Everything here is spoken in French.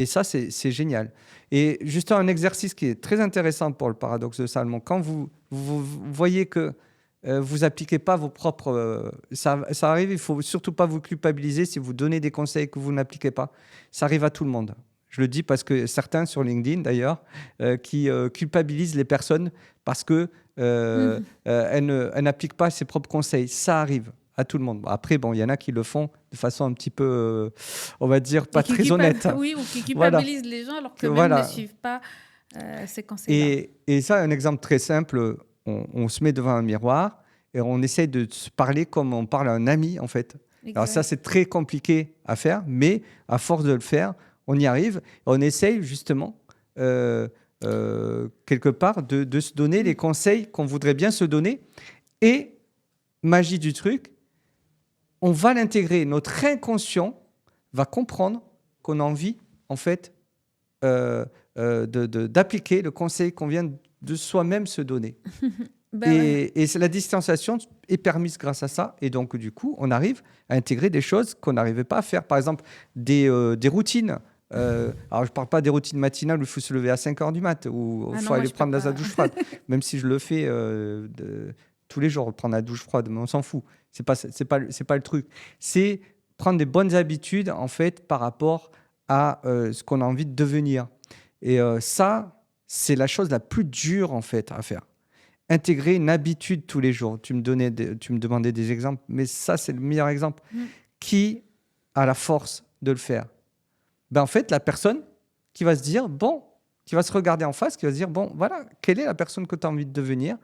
Et ça, c'est génial. Et juste un exercice qui est très intéressant pour le paradoxe de Salomon, quand vous voyez que vous appliquez pas vos propres... ça arrive, il faut surtout pas vous culpabiliser si vous donnez des conseils que vous n'appliquez pas. Ça arrive à tout le monde. Je le dis parce que certains sur LinkedIn, d'ailleurs, qui culpabilisent les personnes parce que elles n'appliquent pas ses propres conseils. Ça arrive à tout le monde. Après, bon, il y en a qui le font de façon un petit peu, on va dire, pas très honnête. Oui, ou qui Voilà. culpabilisent les gens alors que même Voilà. ne suivent pas ces conseils-là. Et ça, un exemple très simple, on se met devant un miroir et on essaye de se parler comme on parle à un ami, en fait. Alors ça, c'est très compliqué à faire, mais à force de le faire, on y arrive. On essaye justement, quelque part, de se donner les conseils qu'on voudrait bien se donner. Et, magie du truc, on va l'intégrer. Notre inconscient va comprendre qu'on a envie, en fait, d'appliquer le conseil qu'on vient de soi-même se donner. Et la distanciation est permise grâce à ça. Et donc, du coup, on arrive à intégrer des choses qu'on n'arrivait pas à faire. Par exemple, des routines. Alors, je ne parle pas des routines matinales où il faut se lever à 5 heures du mat, où il faut aller prendre sa douche froide. Même si je le fais tous les jours, prendre la douche froide, mais on s'en fout. C'est pas le truc. C'est prendre des bonnes habitudes, en fait, par rapport à ce qu'on a envie de devenir. Et ça, c'est la chose la plus dure, en fait, à faire. Intégrer une habitude tous les jours. Tu me demandais des exemples, mais ça, c'est le meilleur exemple. Qui a la force de le faire? En fait, la personne qui va se dire, bon, qui va se regarder en face, qui va se dire, bon, voilà, quelle est la personne que tu as envie de devenir?